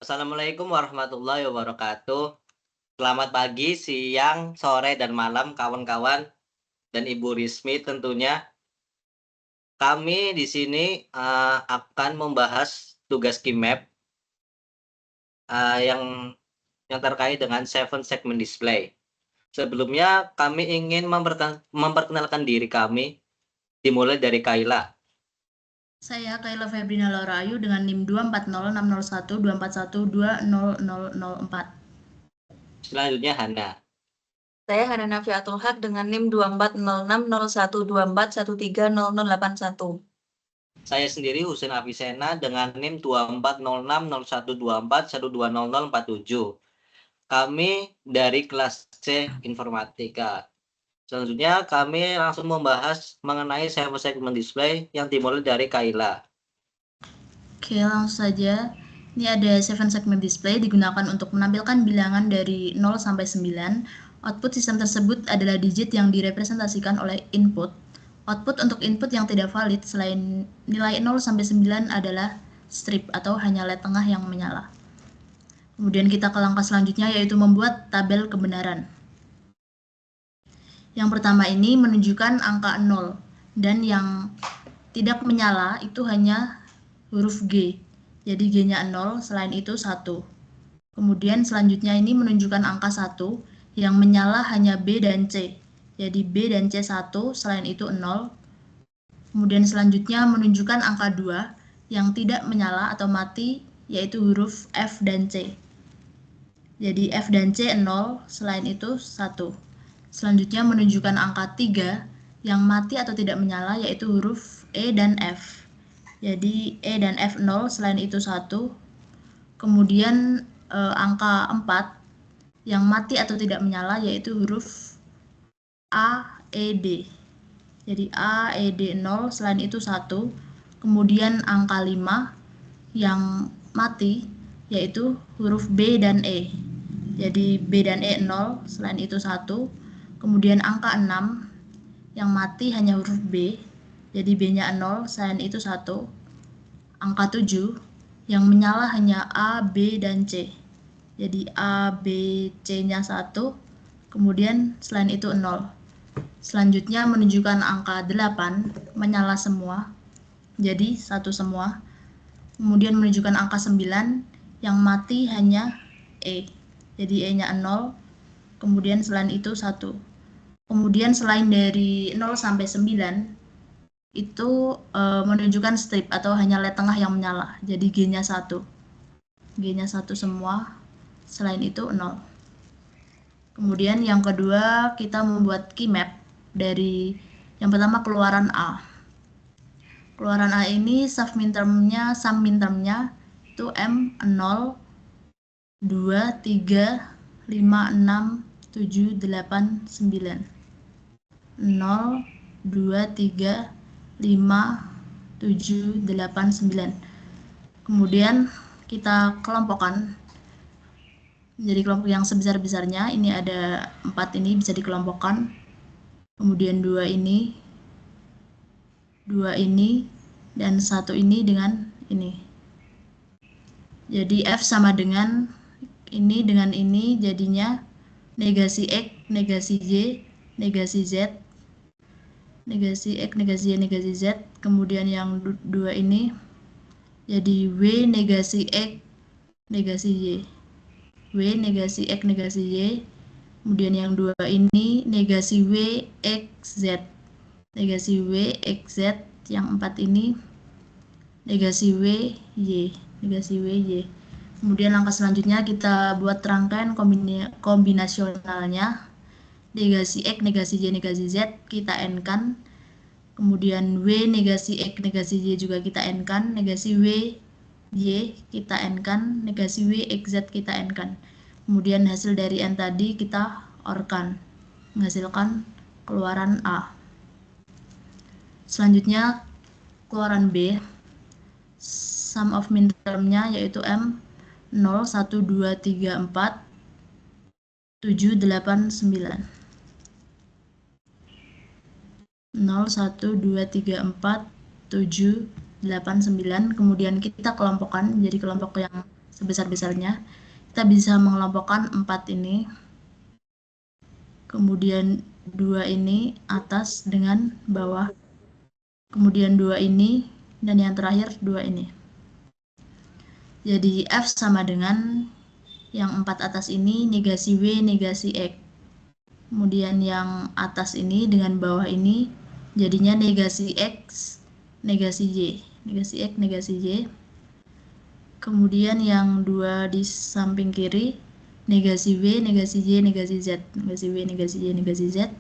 Assalamualaikum warahmatullahi wabarakatuh. Selamat pagi, siang, sore, dan malam kawan-kawan dan Ibu Rismi tentunya. Kami di sini akan membahas tugas KIMAP yang terkait dengan Seven Segment Display. Sebelumnya kami ingin memperkenalkan diri kami, dimulai dari Kaila. Saya Kaila Febrina Laura Ayu dengan NIM 240601241200004. Selanjutnya Hana. Saya Hana Nafiatul Haq dengan NIM 24060124130081. Saya sendiri Husin Afisena dengan NIM 24060124120047. Kami dari kelas C Informatika. Selanjutnya kami langsung membahas mengenai Seven Segment Display yang dimulai dari Kaila. Oke, langsung saja. Ini ada Seven Segment Display digunakan untuk menampilkan bilangan dari 0 sampai 9. Output sistem tersebut adalah digit yang direpresentasikan oleh input. Output untuk input yang tidak valid selain nilai 0 sampai 9 adalah strip atau hanya LED tengah yang menyala. Kemudian kita ke langkah selanjutnya, yaitu membuat tabel kebenaran. Yang pertama ini menunjukkan angka 0, dan yang tidak menyala itu hanya huruf G. Jadi G-nya 0, selain itu 1. Kemudian selanjutnya ini menunjukkan angka 1, yang menyala hanya B dan C. Jadi B dan C 1, selain itu 0. Kemudian selanjutnya menunjukkan angka 2, yang tidak menyala atau mati, yaitu huruf F dan C. Jadi F dan C 0, selain itu 1. Selanjutnya menunjukkan angka 3 yang mati atau tidak menyala, yaitu huruf E dan F. Jadi E dan F 0, selain itu 1. Kemudian angka 4 yang mati atau tidak menyala, yaitu huruf A, E, D. Jadi A, E, D 0, selain itu 1. Kemudian angka 5 yang mati, yaitu huruf B dan E. Jadi B dan E 0, selain itu 1. Kemudian angka 6 yang mati hanya huruf B, jadi B-nya 0, selain itu 1. Angka 7 yang menyala hanya A, B, dan C. Jadi A, B, C-nya 1, kemudian selain itu 0. Selanjutnya menunjukkan angka 8 menyala semua, jadi 1 semua. Kemudian menunjukkan angka 9 yang mati hanya E, jadi E-nya 0, kemudian selain itu 1. Kemudian selain dari 0 sampai 9 itu menunjukkan strip atau hanya LED tengah yang menyala, jadi G-nya 1. G-nya 1 semua, selain itu 0. Kemudian yang kedua kita membuat KIMAP dari yang pertama keluaran A. Keluaran A ini sum mintermnya itu M 0, 2, 3, 5, 6, 7, 8, 9. 0, 2, 3, 5, 7, 8, 9. Kemudian kita kelompokkan menjadi kelompok yang sebesar-besarnya. Ini ada 4 ini bisa dikelompokkan. Kemudian 2 ini, 2 ini, dan 1 ini dengan ini. Jadi F sama dengan ini dengan ini, jadinya negasi X, negasi Y, negasi Z, negasi X, negasi Y, negasi Z. Kemudian yang 2 ini jadi W negasi X, negasi Y. W negasi X, negasi Y. Kemudian yang 2 ini negasi W, X, Z. Negasi W, X, Z. Yang 4 ini negasi W, Y. Negasi W, Y. Kemudian langkah selanjutnya kita buat rangkaian kombinasionalnya. Negasi X, negasi Y, negasi Z kita N-kan. Kemudian W negasi X, negasi Y juga kita N-kan. Negasi W, Y kita N-kan. Negasi W, X, Z kita N-kan. Kemudian hasil dari N tadi kita OR-kan, menghasilkan keluaran A. Selanjutnya keluaran B. Sum of mintermnya yaitu M 0, 1, 2, 3, 4, 7, 8, 9. 0, 1, 2, 3, 4, 7, 8, 9. Kemudian kita kelompokkan menjadi kelompok yang sebesar-besarnya. Kita bisa mengelompokkan 4 ini, kemudian 2 ini atas dengan bawah, kemudian 2 ini, dan yang terakhir 2 ini. Jadi F sama dengan yang 4 atas ini negasi W negasi X. Kemudian yang atas ini dengan bawah ini jadinya negasi X negasi Y. Negasi X negasi Y. Kemudian yang 2 di samping kiri negasi W negasi Y negasi Z. Negasi W negasi Y negasi Z.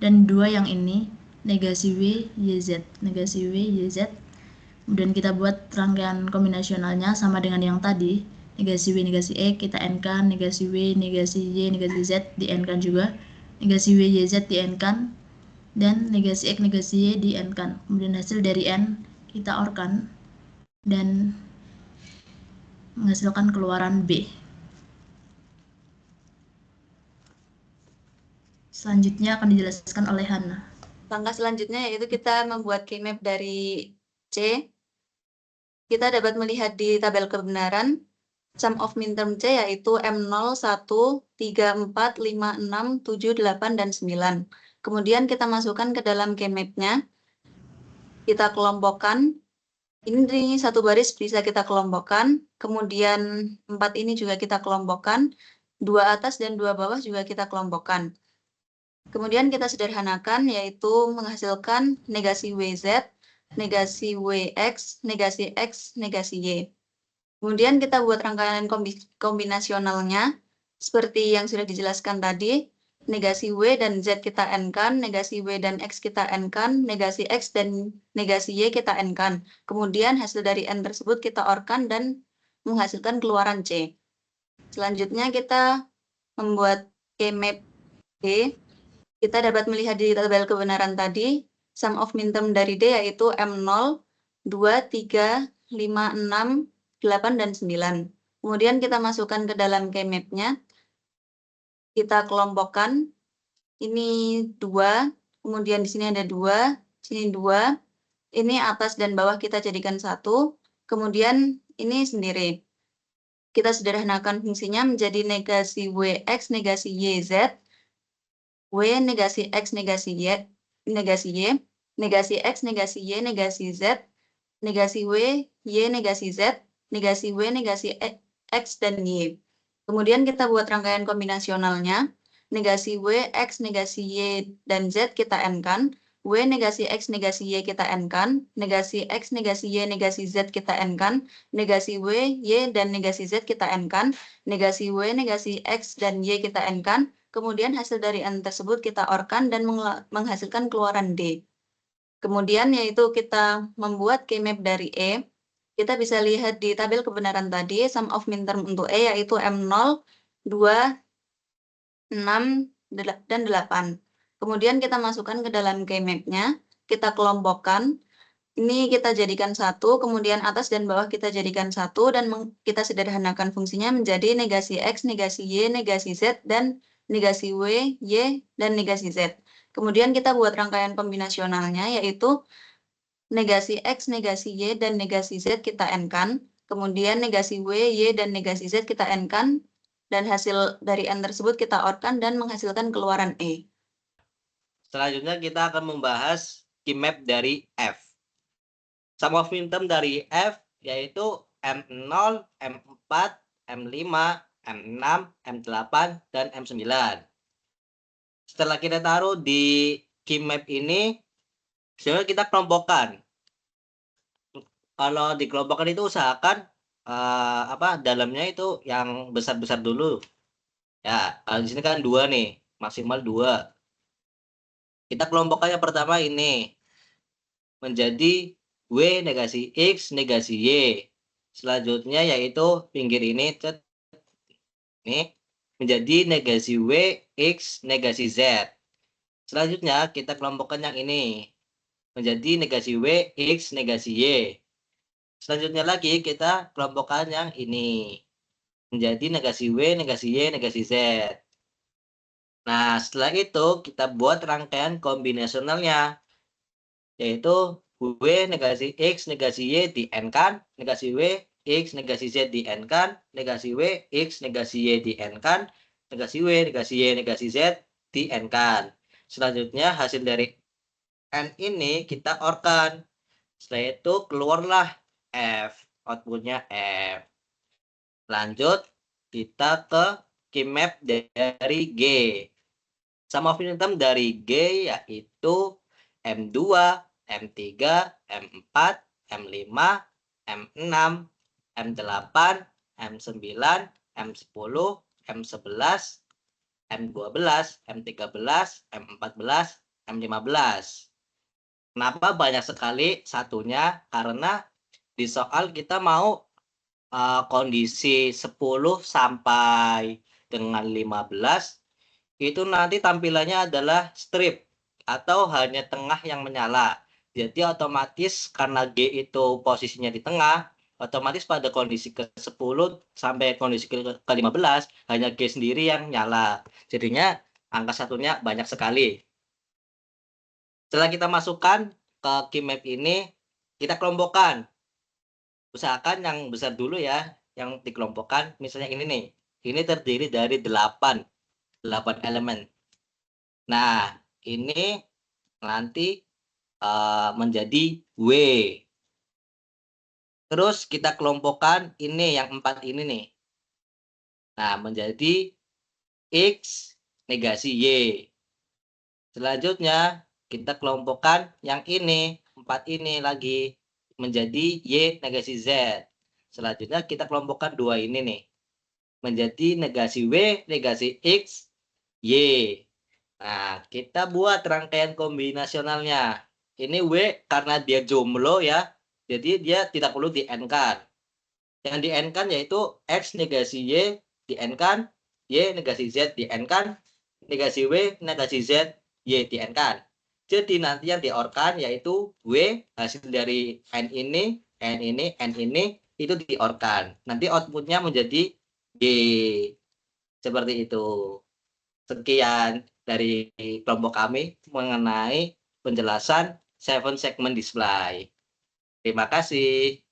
Dan 2 yang ini negasi W YZ. Negasi W YZ. Kemudian kita buat rangkaian kombinasionalnya sama dengan yang tadi. Negasi W negasi E kita N-kan, negasi W negasi Y negasi Z di N-kan juga, negasi W YZ di N-kan, dan negasi X negasi Y di N-kan. Kemudian hasil dari N kita OR-kan dan menghasilkan keluaran B. Selanjutnya akan dijelaskan oleh Hana. Langkah selanjutnya yaitu kita membuat keymap dari C. Kita dapat melihat di tabel kebenaran sum of minterm C yaitu M0, 1, 3, 4, 5, 6, 7, 8, dan 9. Kemudian kita masukkan ke dalam keymapnya. Kita kelompokkan. Ini satu baris bisa kita kelompokkan. Kemudian 4 ini juga kita kelompokkan. 2 atas dan 2 bawah juga kita kelompokkan. Kemudian kita sederhanakan yaitu menghasilkan negasi WZ, negasi WX, negasi X, negasi Y. Kemudian kita buat rangkaian kombinasionalnya seperti yang sudah dijelaskan tadi. Negasi W dan Z kita N-kan, negasi W dan X kita N-kan, negasi X dan negasi Y kita N-kan. Kemudian hasil dari N tersebut kita OR-kan dan menghasilkan keluaran C. Selanjutnya kita membuat keymap D. Kita dapat melihat di tabel kebenaran tadi, sum of minterm dari D yaitu M0, 2, 3, 5, 6, 8, dan 9. Kemudian kita masukkan ke dalam keymapnya. Kita kelompokkan. Ini 2, kemudian di sini ada 2, sini 2. Ini atas dan bawah kita jadikan 1. Kemudian ini sendiri. Kita sederhanakan fungsinya menjadi negasi WX, negasi YZ, W negasi X negasi Y, negasi Y, negasi X negasi Y negasi Z, negasi W, Y negasi Z, negasi W negasi X dan Y. Kemudian kita buat rangkaian kombinasionalnya. Negasi W, X negasi Y dan Z kita N-kan, W negasi X negasi Y kita N-kan, negasi X negasi Y negasi Z kita N-kan, negasi W, Y dan negasi Z kita N-kan, negasi W negasi X dan Y kita N-kan. Kemudian hasil dari N tersebut kita OR-kan dan menghasilkan keluaran D. Kemudian yaitu kita membuat keymap dari E. Kita bisa lihat di tabel kebenaran tadi, sum of minterm untuk E yaitu M0, 2, 6, dan 8. Kemudian kita masukkan ke dalam keymapnya, kita kelompokkan. Ini kita jadikan 1, kemudian atas dan bawah kita jadikan 1, dan kita sederhanakan fungsinya menjadi negasi X, negasi Y, negasi Z, dan negasi W, Y, dan negasi Z. Kemudian kita buat rangkaian kombinasionalnya, yaitu negasi X, negasi Y, dan negasi Z kita N-kan. Kemudian negasi W, Y, dan negasi Z kita N-kan. Dan hasil dari N tersebut kita OR-kan dan menghasilkan keluaran E. Selanjutnya kita akan membahas keymap dari F. Sum of minterm dari F yaitu M0, M4, M5, M6, M8, dan M9. Setelah kita taruh di keymap ini, sebenarnya kita kelompokkan. Kalau dikelompokkan itu usahakan dalamnya itu yang besar-besar dulu. Ya, di sini kan 2 nih, maksimal 2. Kita kelompokkannya pertama ini menjadi W negasi X negasi Y. Selanjutnya yaitu pinggir ini menjadi negasi W X negasi Z. Selanjutnya kita kelompokkan yang ini menjadi negasi W X negasi Y. Selanjutnya lagi kita kelompokkan yang ini menjadi negasi W negasi Y negasi Z. Nah, setelah itu kita buat rangkaian kombinasionalnya, yaitu W negasi X negasi Y di N-kan, negasi W X, negasi Z di N kan, negasi W, X, negasi Y di N kan, negasi W, negasi Y, negasi Z di N kan. Selanjutnya hasil dari N ini kita OR-kan. Setelah itu keluarlah F, outputnya F. Lanjut, kita ke key map dari G. Sum of minterm dari G yaitu M2, M3, M4, M5, M6, M8, M9, M10, M11, M12, M13, M14, M15. Kenapa banyak sekali satunya? Karena di soal kita mau kondisi 10 sampai dengan 15 itu nanti tampilannya adalah strip atau hanya tengah yang menyala. Jadi otomatis karena G itu posisinya di tengah, otomatis pada kondisi ke-10 sampai kondisi ke-15 hanya G sendiri yang nyala. Jadinya angka satunya banyak sekali. Setelah kita masukkan ke key map ini, kita kelompokkan. Usahakan yang besar dulu ya, yang dikelompokkan. Misalnya ini nih, ini terdiri dari 8 elemen. Nah, ini nanti menjadi W. Terus kita kelompokkan ini yang 4 ini nih. Nah, menjadi X negasi Y. Selanjutnya kita kelompokkan yang ini, 4 ini lagi menjadi Y negasi Z. Selanjutnya kita kelompokkan 2 ini nih. Menjadi negasi W negasi X Y. Nah, kita buat rangkaian kombinasionalnya. Ini W karena dia jomblo ya, jadi dia tidak perlu di N-kan. Yang di N-kan yaitu X negasi Y di N-kan, Y negasi Z di N-kan, negasi W negasi Z, Y di N-kan. Jadi nanti yang di OR-kan yaitu W hasil dari N ini, N ini, N ini, itu di OR-kan. Nanti outputnya menjadi G. Seperti itu. Sekian dari kelompok kami mengenai penjelasan 7 segment display. Terima kasih.